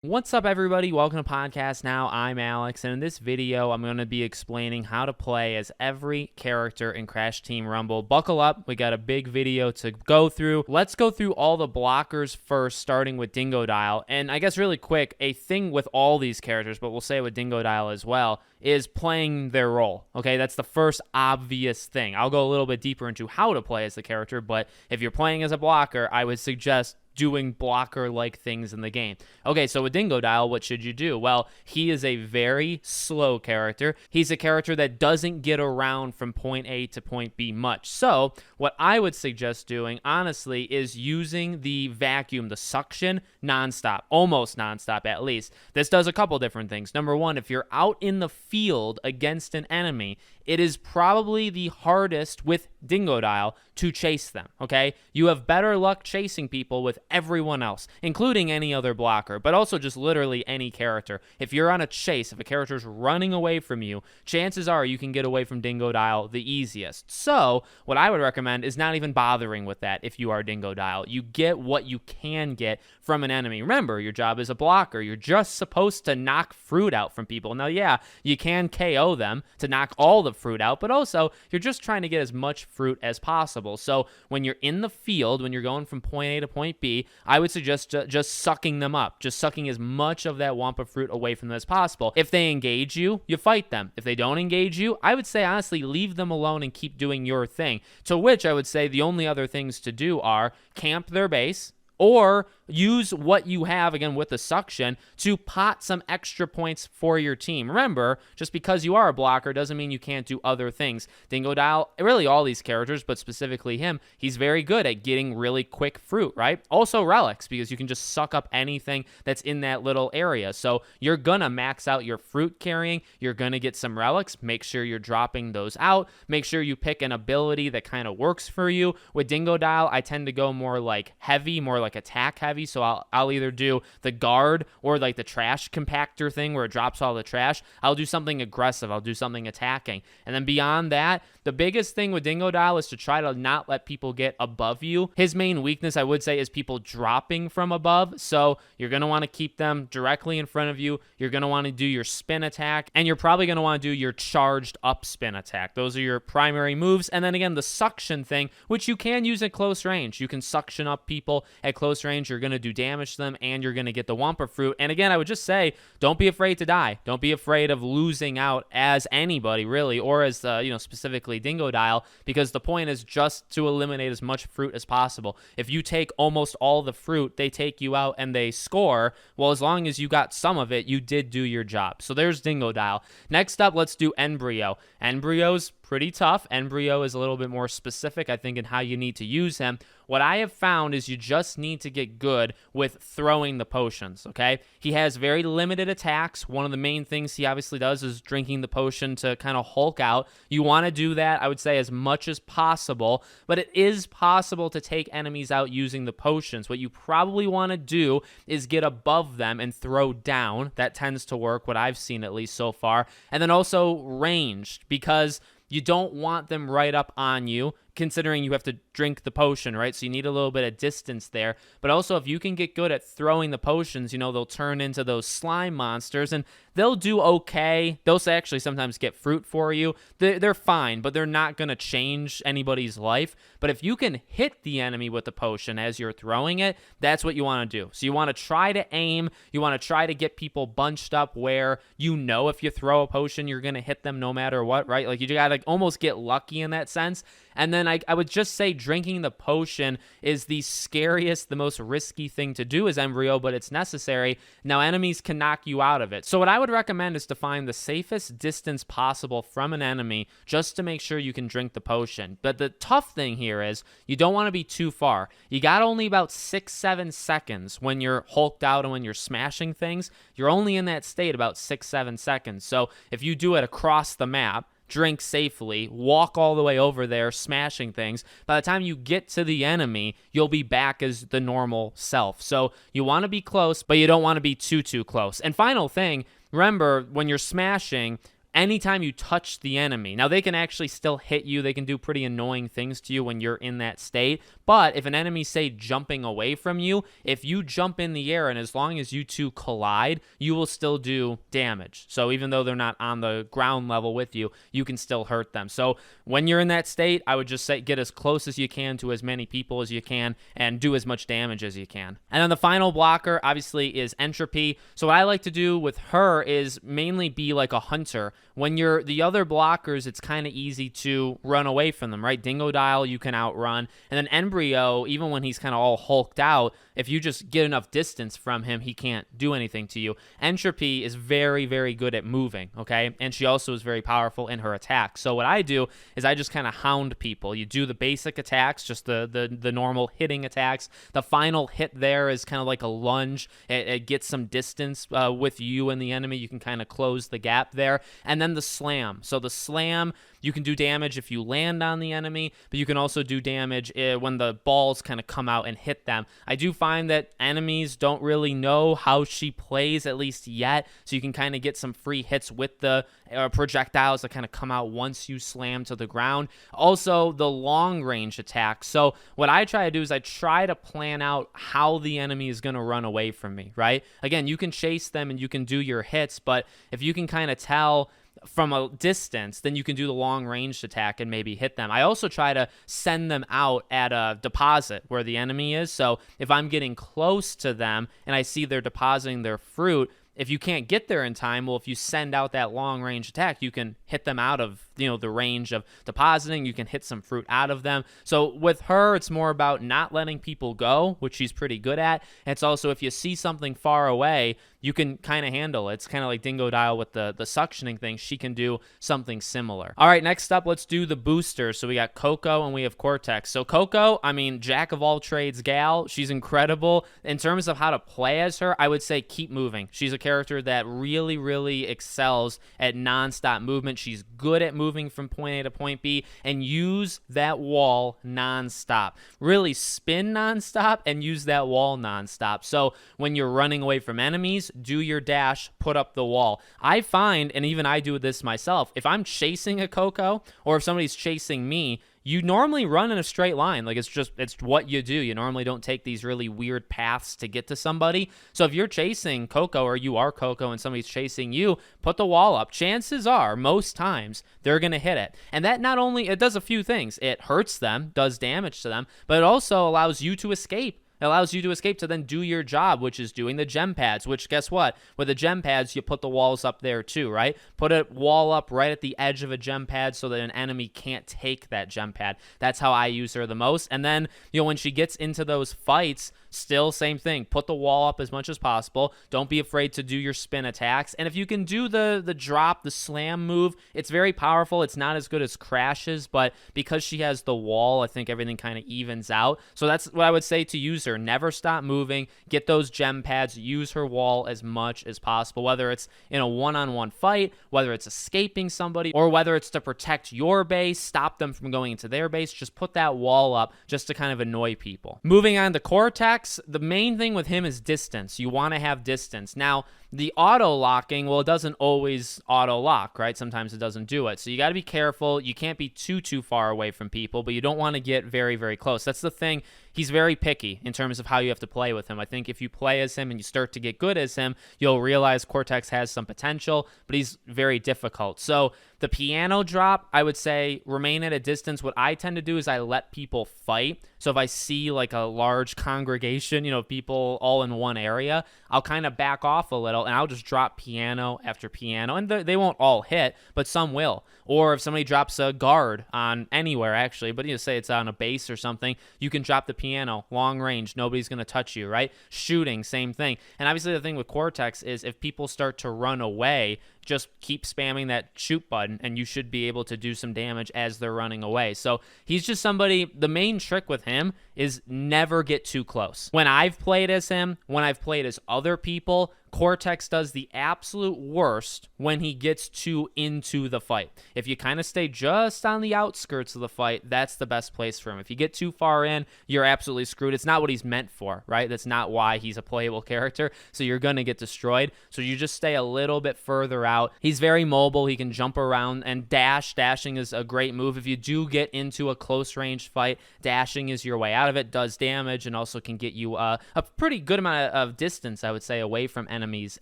What's up, everybody? Welcome to Podcast Now. I'm Alex, and in this video, I'm going to be explaining how to play as every character in Crash Team Rumble. Buckle up. We got a big video to go through. Let's go through all the blockers first, starting with Dingo Dial. And I guess really quick, a thing with all these characters, but we'll say with Dingo Dial as well, is playing their role. Okay, that's the first obvious thing. I'll go a little bit deeper into how to play as the character, but if you're playing as a blocker, I would suggest doing blocker-like things in the game. Okay, so with Dingo Dial, what should you do? Well, he is a very slow character. He's a character that doesn't get around from point A to point B much. So what I would suggest doing, honestly, is using the vacuum, the suction, nonstop, almost nonstop at least. This does a couple different things. Number one, if you're out in the field against an enemy, it is probably the hardest with Dingo Dial to chase them, okay? You have better luck chasing people with everyone else, including any other blocker, but also just literally any character. If you're on a chase, if a character's running away from you, chances are you can get away from Dingo Dial the easiest. So what I would recommend is not even bothering with that if you are Dingo Dial. You get what you can get from an enemy. Remember, your job is a blocker. You're just supposed to knock fruit out from people. Now, yeah, you can KO them to knock all the fruit out, but also you're just trying to get as much fruit as possible. So when you're in the field, when you're going from point A to point B, I would suggest just sucking them up, just sucking as much of that Wampa fruit away from them as possible. If they engage you, you fight them. If they don't engage you, I would say honestly leave them alone and keep doing your thing. To which I would say the only other things to do are camp their base, or use what you have, again, with the suction, to pot some extra points for your team. Remember, just because you are a blocker doesn't mean you can't do other things. Dingo Dial, really all these characters, but specifically him, he's very good at getting really quick fruit, right? Also relics, because you can just suck up anything that's in that little area. So you're gonna max out your fruit carrying. You're gonna get some relics. Make sure you're dropping those out. Make sure you pick an ability that kind of works for you. With Dingo Dial, I tend to go more like heavy, more like attack heavy. So I'll either do the guard or like the trash compactor thing where it drops all the trash. I'll do something aggressive. I'll do something attacking. And then beyond that, the biggest thing with Dingo Dial is to try to not let people get above you. His main weakness, I would say, is people dropping from above. So you're going to want to keep them directly in front of you. You're going to want to do your spin attack, and you're probably going to want to do your charged up spin attack. Those are your primary moves. And then again, the suction thing, which you can use at close range. You can suction up people at close range. You're going to do damage to them, and you're going to get the Wampa fruit. And again, I would just say, don't be afraid to die. Don't be afraid of losing out as anybody, really, or as, specifically Dingo Dial, because the point is just to eliminate as much fruit as possible. If you take almost all the fruit, they take you out and they score. Well, as long as you got some of it, you did do your job. So there's Dingo Dial. Next up, let's do Embryo. Embryo's pretty tough. Embryo is a little bit more specific, I think, in how you need to use him. What I have found is you just need to get good with throwing the potions, okay? He has very limited attacks. One of the main things he obviously does is drinking the potion to kind of Hulk out. You want to do that, I would say, as much as possible, but it is possible to take enemies out using the potions. What you probably want to do is get above them and throw down. That tends to work, what I've seen at least so far. And then also ranged, because you don't want them right up on you, considering you have to drink the potion, right? So you need a little bit of distance there. But also, if you can get good at throwing the potions, they'll turn into those slime monsters, and they'll do okay. They'll actually sometimes get fruit for you. They're fine, but they're not going to change anybody's life. But if you can hit the enemy with the potion as you're throwing it, that's what you want to do. So you want to try to aim. You want to try to get people bunched up where if you throw a potion, you're going to hit them no matter what, right? Like, you got to almost get lucky in that sense. And then I would just say drinking the potion is the scariest, the most risky thing to do as Embryo, but it's necessary. Now, enemies can knock you out of it. So what I would recommend is to find the safest distance possible from an enemy just to make sure you can drink the potion. But the tough thing here is you don't want to be too far. You got only about 6-7 seconds when you're hulked out and when you're smashing things. You're only in that state about 6-7 seconds. So if you do it across the map, drink safely, walk all the way over there, smashing things. By the time you get to the enemy, you'll be back as the normal self. So you want to be close, but you don't want to be too close. And final thing, remember, when you're smashing, anytime you touch the enemy, now they can actually still hit you. They can do pretty annoying things to you when you're in that state. But if an enemy, say, jumping away from you, if you jump in the air and as long as you two collide, you will still do damage. So even though they're not on the ground level with you, you can still hurt them. So when you're in that state, I would just say get as close as you can to as many people as you can and do as much damage as you can. And then the final blocker, obviously, is Entropy. So what I like to do with her is mainly be like a hunter. When you're the other blockers, it's kind of easy to run away from them, right? Dingo Dial, you can outrun. And then Embryo, even when he's kind of all hulked out, if you just get enough distance from him, he can't do anything to you. Entropy is very, very good at moving, okay? And she also is very powerful in her attacks. So what I do is I just kind of hound people. You do the basic attacks, just the normal hitting attacks. The final hit there is kind of like a lunge. It gets some distance with you and the enemy. You can kind of close the gap there. And then the slam. So the slam, you can do damage if you land on the enemy, but you can also do damage when the balls kind of come out and hit them. I do find that enemies don't really know how she plays, at least yet, so you can kind of get some free hits with the projectiles that kind of come out once you slam to the ground. Also, the long range attacks. So what I try to do is I try to plan out how the enemy is going to run away from me, right? Again, you can chase them and you can do your hits, but if you can kind of tell from a distance, then you can do the long range attack and maybe hit them. I also try to send them out at a deposit where the enemy is. So if I'm getting close to them and I see they're depositing their fruit, if you can't get there in time, well, if you send out that long range attack, you can hit them out of, the range of depositing. You can hit some fruit out of them. So with her, it's more about not letting people go, which she's pretty good at. And it's also, if you see something far away, you can kind of handle it. It's kind of like Dingo Dial with the suctioning thing. She can do something similar. All right, next up, let's do the boosters. So we got Coco and we have Cortex. So Coco, I mean, jack of all trades gal. She's incredible. In terms of how to play as her, I would say keep moving. She's a character that really, really excels at nonstop movement. She's good at moving from point A to point B, and use that wall nonstop. Really spin nonstop and use that wall nonstop. So when you're running away from enemies, do your dash, put up the wall. I find, and even I do this myself, if I'm chasing a Coco or if somebody's chasing me, you normally run in a straight line. Like, it's what you do. You normally don't take these really weird paths to get to somebody. So if you're chasing Coco or you are Coco and somebody's chasing you, put the wall up. Chances are, most times, they're going to hit it. And that not only, it does a few things. It hurts them, does damage to them, but it also allows you to escape. It allows you to escape to then do your job, which is doing the gem pads, which guess what? With the gem pads, you put the walls up there too, right? Put a wall up right at the edge of a gem pad so that an enemy can't take that gem pad. That's how I use her the most. And then, when she gets into those fights, still same thing. Put the wall up as much as possible. Don't be afraid to do your spin attacks. And if you can do the drop, the slam move, it's very powerful. It's not as good as Crash's, but because she has the wall, I think everything kind of evens out. So that's what I would say to use her. Never stop moving. Get those gem pads. Use her wall as much as possible, whether it's in a one-on-one fight, whether it's escaping somebody, or whether it's to protect your base, stop them from going into their base. Just put that wall up just to kind of annoy people. Moving on to Cortex. The main thing with him is distance. You want to have distance. Now, the auto-locking, well, it doesn't always auto-lock, right? Sometimes it doesn't do it. So you got to be careful. You can't be too far away from people, but you don't want to get very, very close. That's the thing. He's very picky in terms of how you have to play with him. I think if you play as him and you start to get good as him, you'll realize Cortex has some potential, but he's very difficult. So the piano drop, I would say remain at a distance. What I tend to do is I let people fight. So if I see like a large congregation, people all in one area, I'll kind of back off a little and I'll just drop piano after piano. And they won't all hit, but some will. Or if somebody drops a guard on anywhere, actually, but say it's on a base or something, you can drop the piano, long range, nobody's going to touch you, right? Shooting, same thing. And obviously the thing with Cortex is if people start to run away, just keep spamming that shoot button and you should be able to do some damage as they're running away. So he's just somebody, the main trick with him is never get too close. When I've played as him, when I've played as other people, Cortex does the absolute worst when he gets too into the fight. If you kind of stay just on the outskirts of the fight, that's the best place for him. If you get too far in, you're absolutely screwed. It's not what he's meant for, right? That's not why he's a playable character. So you're going to get destroyed. So you just stay a little bit further out out. He's very mobile. He can jump around and dash. Dashing is a great move. If you do get into a close range fight, dashing is your way out of it, does damage, and also can get you a pretty good amount of distance, I would say, away from enemies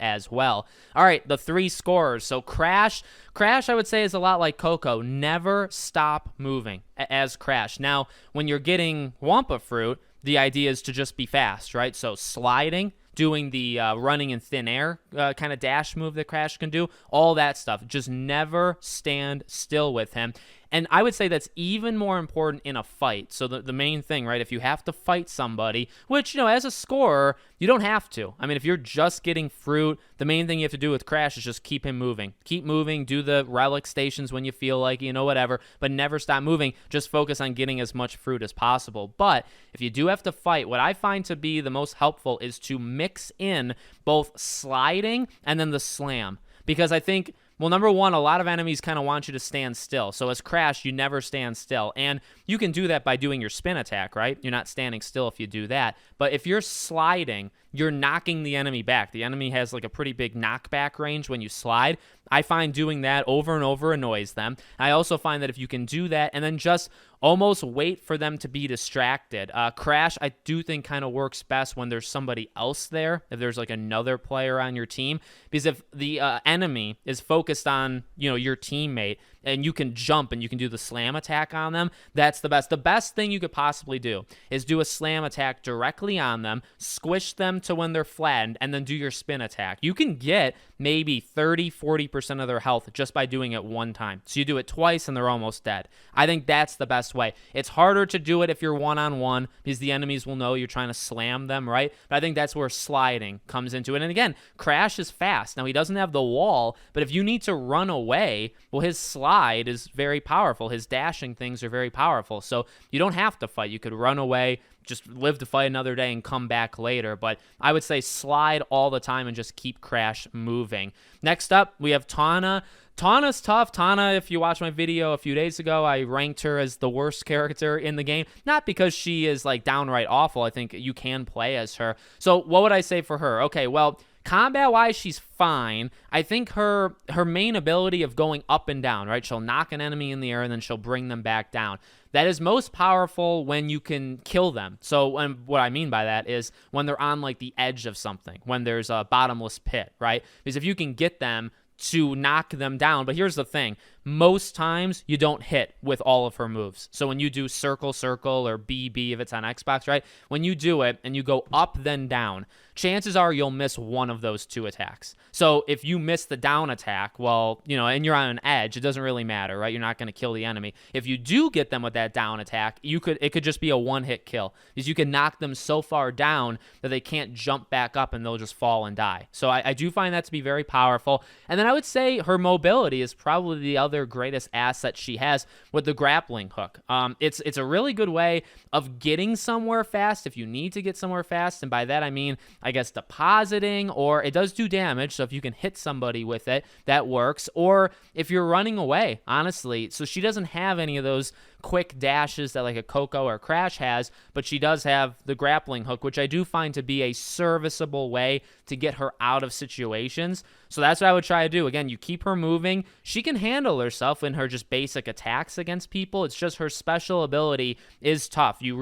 as well. All right, the 3 scorers. So Crash, I would say, is a lot like Coco. Never stop moving as Crash. Now, when you're getting Wumpa Fruit, the idea is to just be fast, right? So sliding, doing the running in thin air kind of dash move that Crash can do, all that stuff. Just never stand still with him. And I would say that's even more important in a fight. So the main thing, right, if you have to fight somebody, which, as a scorer, you don't have to. I mean, if you're just getting fruit, the main thing you have to do with Crash is just keep him moving. Keep moving, do the relic stations when you feel like, whatever, but never stop moving. Just focus on getting as much fruit as possible. But if you do have to fight, what I find to be the most helpful is to mix in both sliding and then the slam. Because I think, well, number one, a lot of enemies kind of want you to stand still. So as Crash, you never stand still. And you can do that by doing your spin attack, right? You're not standing still if you do that. But if you're sliding, you're knocking the enemy back. The enemy has like a pretty big knockback range when you slide. I find doing that over and over annoys them. I also find that if you can do that and then just almost wait for them to be distracted. Crash, I do think kind of works best when there's somebody else there, if there's like another player on your team. Because if the enemy is focused on, your teammate, and you can jump and you can do the slam attack on them, that's the best. The best thing you could possibly do is do a slam attack directly on them, squish them to when they're flattened, and then do your spin attack. You can get maybe 30-40% of their health just by doing it one time. So you do it twice and they're almost dead. I think that's the best way. It's harder to do it if you're one-on-one because the enemies will know you're trying to slam them, right? But I think that's where sliding comes into it. And again, Crash is fast. Now, he doesn't have the wall, but if you need to run away, well, his slide is very powerful. His dashing things are very powerful. So you don't have to fight. You could run away, just live to fight another day and come back later. But I would say slide all the time and just keep Crash moving. Next up, we have Tana. Tana's tough. Tana, if you watched my video a few days ago, I ranked her as the worst character in the game. Not because she is like downright awful. I think you can play as her. So what would I say for her? Okay, well, combat-wise, she's fine. I think her main ability of going up and down, right? She'll knock an enemy in the air and then she'll bring them back down. That is most powerful when you can kill them. So what I mean by that is when they're on like the edge of something, when there's a bottomless pit, right? Because if you can get them to knock them down, but here's the thing. Most times you don't hit with all of her moves. So when you do circle, circle, or BB if it's on Xbox, right? When you do it and you go up then down, chances are you'll miss one of those 2 attacks. So if you miss the down attack, well, and you're on an edge, it doesn't really matter, right? You're not going to kill the enemy. If you do get them with that down attack, it could just be a one-hit kill because you can knock them so far down that they can't jump back up and they'll just fall and die. So I do find that to be very powerful. And then I would say her mobility is probably the other greatest asset she has with the grappling hook. It's a really good way of getting somewhere fast if you need to get somewhere fast. And by that, I mean, I guess depositing, or it does do damage. So if you can hit somebody with it, that works. Or if you're running away, honestly. So she doesn't have any of those quick dashes that like a Coco or Crash has, but she does have the grappling hook, which I do find to be a serviceable way to get her out of situations. So that's what I would try to do. Again, you keep her moving. She can handle herself in her just basic attacks against people. It's just her special ability is tough. You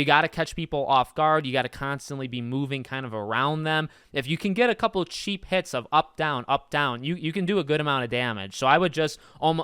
got to catch people off guard. You got to constantly be moving kind of around them. If you can get a couple cheap hits of up, down, you can do a good amount of damage. So I would just,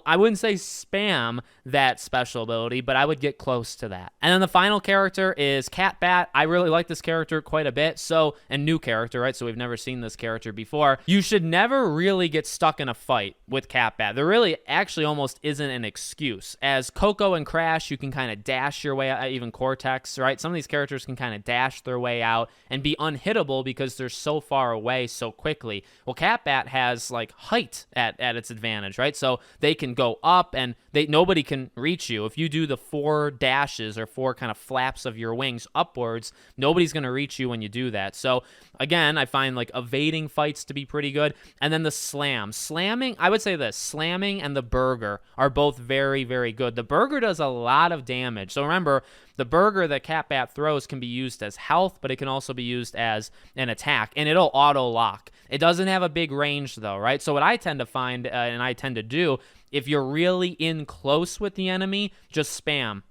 I wouldn't say spam that special ability, but I would get close to that. And then the final character is CatBat. I really like this character quite a bit. And new character, right? So we've never seen this character before. You should never really get stuck in a fight with CatBat. There really actually almost isn't an excuse. As Coco and Crash, you can kind of dash your way out, even Cortex, right? Some of these characters can kind of dash their way out and be unhittable because they're so far away so quickly. Well, CatBat has like height at its advantage, right? So they can go up and nobody can reach you. If you do the 4 dashes or 4 kind of flaps of your wings upwards, nobody's going to reach you when you do that. So again, I find like evading fights to be pretty good. And then the slamming, I would say this, slamming and the burger are both very, very good. The burger does a lot of damage. So remember, The burger that CatBat throws can be used as health, but it can also be used as an attack, and it'll auto-lock. It doesn't have a big range, though, right? So what I tend to find, and I tend to do, if you're really in close with the enemy, just spam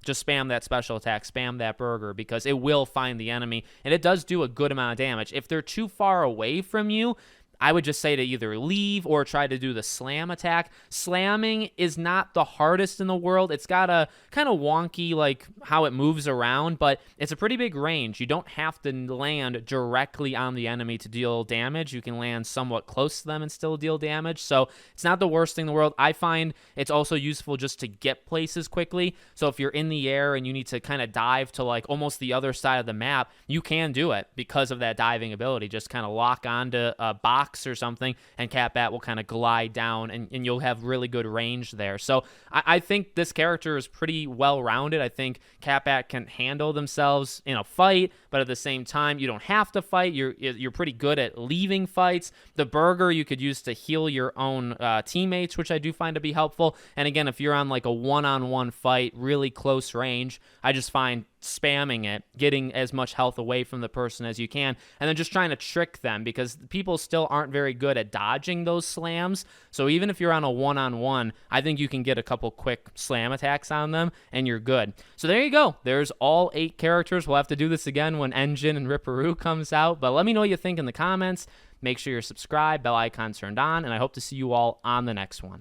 that special attack, spam that burger, because it will find the enemy, and it does do a good amount of damage. If they're too far away from you, I would just say to either leave or try to do the slam attack. Slamming is not the hardest in the world. It's got a kind of wonky, like, how it moves around, but it's a pretty big range. You don't have to land directly on the enemy to deal damage. You can land somewhat close to them and still deal damage, so it's not the worst thing in the world. I find it's also useful just to get places quickly, so if you're in the air and you need to kind of dive to, like, almost the other side of the map, you can do it because of that diving ability. Just kind of lock onto a box or something, and CatBat will kind of glide down, and you'll have really good range there. So I think this character is pretty well-rounded. I think CatBat can handle themselves in a fight, but at the same time, you don't have to fight. You're pretty good at leaving fights. The burger you could use to heal your own teammates, which I do find to be helpful. And again, if you're on like a one-on-one fight, really close range, I just find spamming it, getting as much health away from the person as you can, and then just trying to trick them, because people still aren't very good at dodging those slams. So even if you're on a one-on-one, I think you can get a couple quick slam attacks on them and you're good. So there you go. There's all 8 characters. We'll have to do this again when Engine and Ripperoo comes out, but let me know what you think in the comments. Make sure you're subscribed, bell icon turned on, and I hope to see you all on the next one.